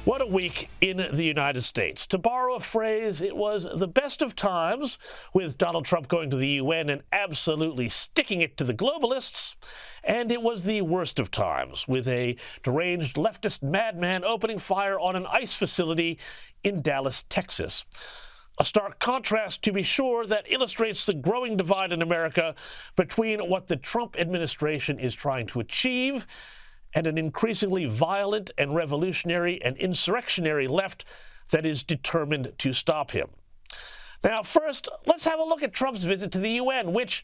What a week in the United States. To borrow a phrase, it was the best of times, with Donald Trump going to the UN and absolutely sticking it to the globalists. And it was the worst of times, with a deranged leftist madman opening fire on an ICE facility in Dallas, Texas. A stark contrast, to be sure, that illustrates the growing divide in America between what the Trump administration is trying to achieve and an increasingly violent and revolutionary and insurrectionary left that is determined to stop him. Now, first, let's have a look at Trump's visit to the UN, which,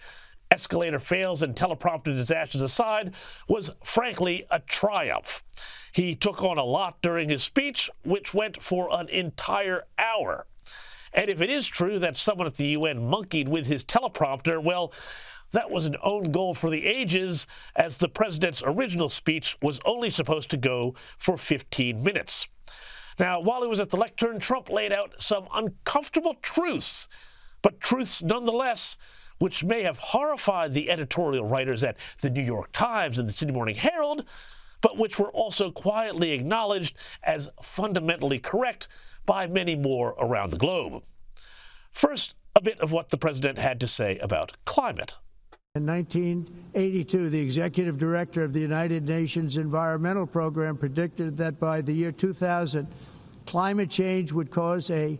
escalator fails and teleprompter disasters aside, was frankly a triumph. He took on a lot during his speech, which went for an entire hour. And if it is true that someone at the UN monkeyed with his teleprompter, well, that was an own goal for the ages, as the president's original speech was only supposed to go for 15 minutes. Now, while he was at the lectern, Trump laid out some uncomfortable truths, but truths nonetheless, which may have horrified the editorial writers at the New York Times and the Sydney Morning Herald, but which were also quietly acknowledged as fundamentally correct by many more around the globe. First, a bit of what the president had to say about climate. In 1982, the executive director of the United Nations Environmental Program predicted that by the year 2000, climate change would cause a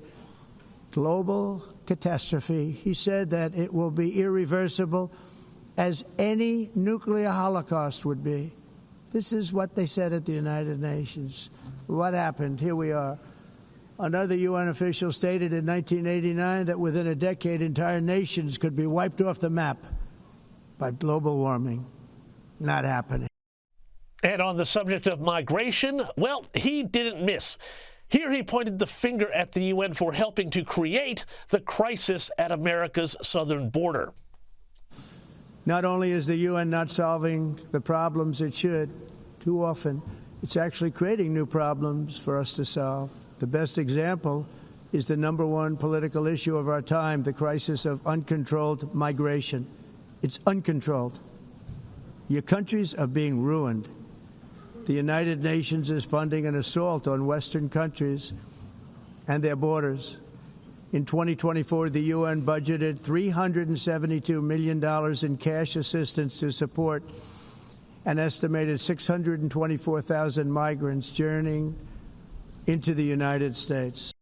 global catastrophe. He said that it will be irreversible, as any nuclear holocaust would be. This is what they said at the United Nations. What happened? Here we are. Another UN official stated in 1989 that within a decade, entire nations could be wiped off the map by global warming. Not happening. And on the subject of migration, well, he didn't miss. Here he pointed the finger at the UN for helping to create the crisis at America's southern border. Not only is the UN not solving the problems it should, too often, it's actually creating new problems for us to solve. The best example is the #1 political issue of our time, the crisis of uncontrolled migration. It's uncontrolled. Your countries are being ruined. The United Nations is funding an assault on Western countries and their borders. In 2024, the UN budgeted $372 million in cash assistance to support an estimated 624,000 migrants journeying into the United States.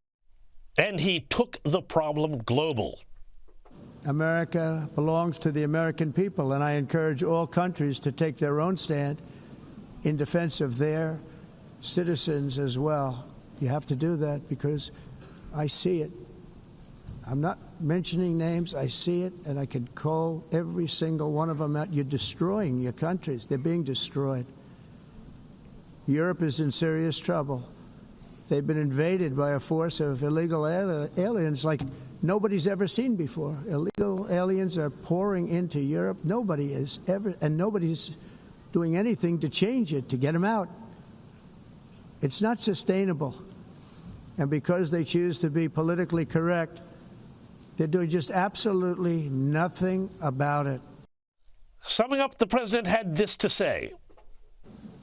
And he took the problem global. America belongs to the American people, and I encourage all countries to take their own stand in defense of their citizens as well. You have to do that because I see it. I'm not mentioning names. I see it, and I can call every single one of them out. You're destroying your countries. They're being destroyed. Europe is in serious trouble. They've been invaded by a force of illegal aliens like nobody's ever seen before. Illegal aliens are pouring into Europe. Nobody's doing anything to change it, to get them out. It's not sustainable. And because they choose to be politically correct, they're doing just absolutely nothing about it. Summing up, the president had this to say.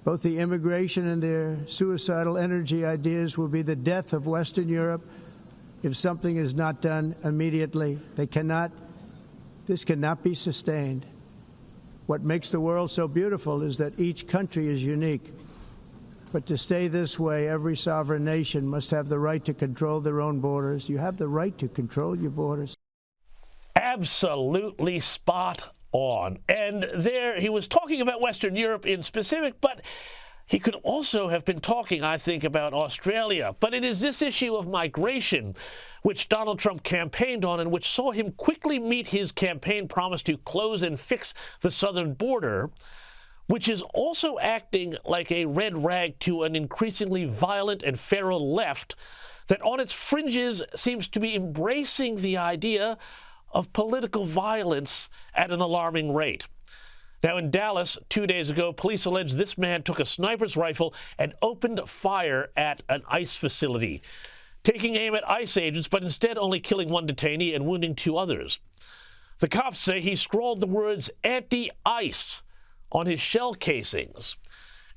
Both the immigration and their suicidal energy ideas will be the death of Western Europe if something is not done immediately. This cannot be sustained. What makes the world so beautiful is that each country is unique. But to stay this way, every sovereign nation must have the right to control their own borders. You have the right to control your borders. Absolutely spot on. And there he was talking about Western Europe in specific, but he could also have been talking, I think, about Australia. But it is this issue of migration which Donald Trump campaigned on and which saw him quickly meet his campaign promise to close and fix the southern border, which is also acting like a red rag to an increasingly violent and feral left that on its fringes seems to be embracing the idea of political violence at an alarming rate. Now, in Dallas, 2 days ago, police allege this man took a sniper's rifle and opened fire at an ICE facility, taking aim at ICE agents, but instead only killing one detainee and wounding 2 others. The cops say he scrawled the words "anti-ICE" on his shell casings.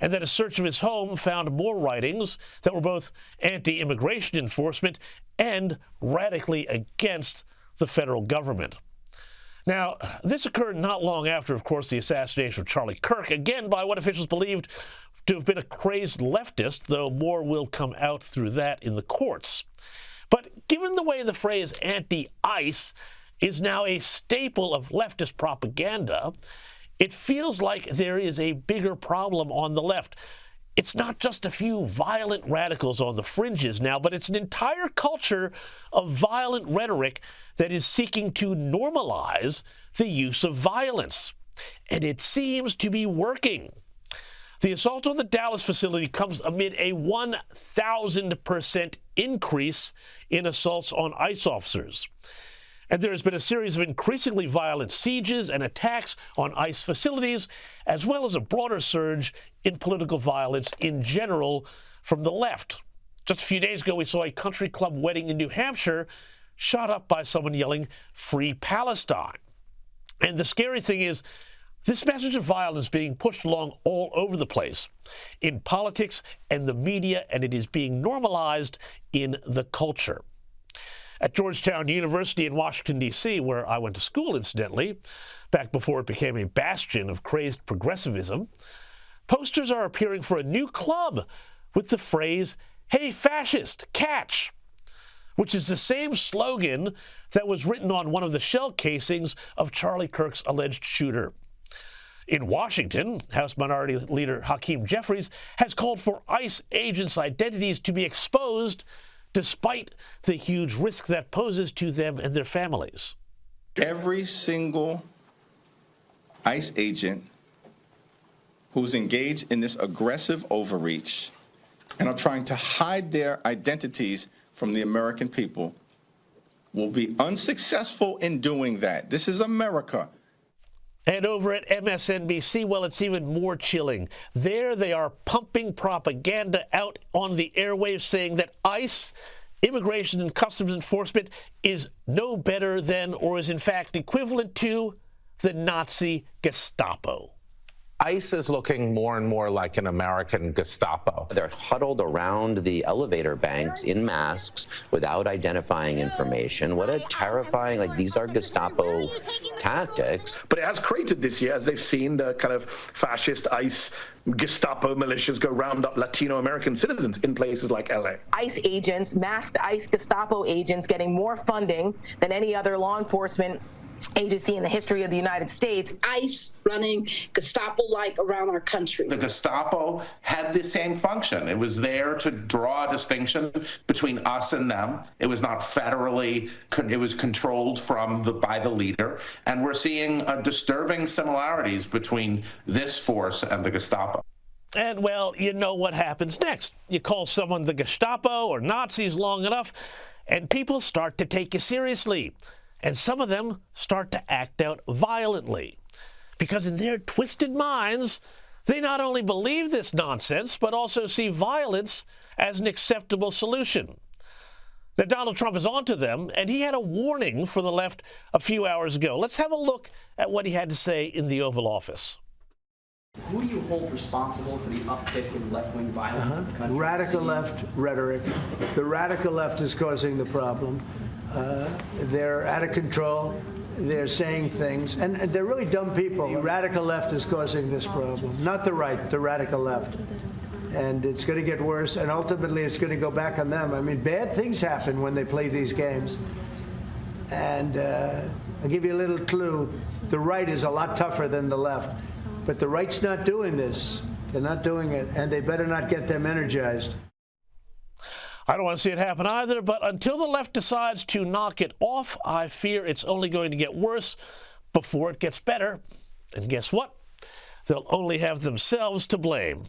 and that a search of his home found more writings that were both anti-immigration enforcement and radically against the federal government. Now, this occurred not long after, of course, the assassination of Charlie Kirk, again by what officials believed to have been a crazed leftist, though more will come out through that in the courts. But given the way the phrase anti-ICE is now a staple of leftist propaganda, it feels like there is a bigger problem on the left. It's not just a few violent radicals on the fringes now, but it's an entire culture of violent rhetoric that is seeking to normalize the use of violence. And it seems to be working. The assault on the Dallas facility comes amid a 1,000% increase in assaults on ICE officers. And there has been a series of increasingly violent sieges and attacks on ICE facilities, as well as a broader surge in political violence in general from the left. Just a few days ago, we saw a country club wedding in New Hampshire shot up by someone yelling, "Free Palestine." And the scary thing is, this message of violence being pushed along all over the place in politics and the media, and it is being normalized in the culture. At Georgetown University in Washington, D.C., where I went to school, incidentally, back before it became a bastion of crazed progressivism, posters are appearing for a new club with the phrase, "Hey, fascist, catch," which is the same slogan that was written on one of the shell casings of Charlie Kirk's alleged shooter. In Washington, House Minority Leader Hakeem Jeffries has called for ICE agents' identities to be exposed despite the huge risk that poses to them and their families. Every single ICE agent who's engaged in this aggressive overreach and are trying to hide their identities from the American people will be unsuccessful in doing that. This is America. And over at MSNBC, well, it's even more chilling. There they are pumping propaganda out on the airwaves saying that ICE, Immigration and Customs Enforcement, is no better than, or is in fact equivalent to, the Nazi Gestapo. ICE is looking more and more like an American Gestapo. They're huddled around the elevator banks in masks without identifying information. What a terrifying, these are Gestapo tactics. But it has created this year, as they've seen, the kind of fascist ICE Gestapo militias go round up Latino American citizens in places like LA. ICE agents, masked ICE Gestapo agents, getting more funding than any other law enforcement agency in the history of the United States. ICE running Gestapo-like around our country. The Gestapo had the same function. It was there to draw a distinction between us and them. It was not federally, it was controlled by the leader. And we're seeing disturbing similarities between this force and the Gestapo. And, well, you know what happens next. You call someone the Gestapo or Nazis long enough, and people start to take you seriously. And some of them start to act out violently. Because in their twisted minds, they not only believe this nonsense, but also see violence as an acceptable solution. Now, Donald Trump is onto them, and he had a warning for the left a few hours ago. Let's have a look at what he had to say in the Oval Office. Who do you hold responsible for the uptick in left-wing violence in the country? Radical left rhetoric. The radical left is causing the problem. They're out of control. They're saying things, and they're really dumb people. The radical left is causing this problem, not the right, the radical left. And it's going to get worse, and ultimately it's going to go back on them. I mean, bad things happen when they play these games. And I'll give you a little clue. The right is a lot tougher than the left. But the right's not doing this. They're not doing it, and they better not get them energized. I don't want to see it happen either, but until the left decides to knock it off, I fear it's only going to get worse before it gets better. And guess what? They'll only have themselves to blame.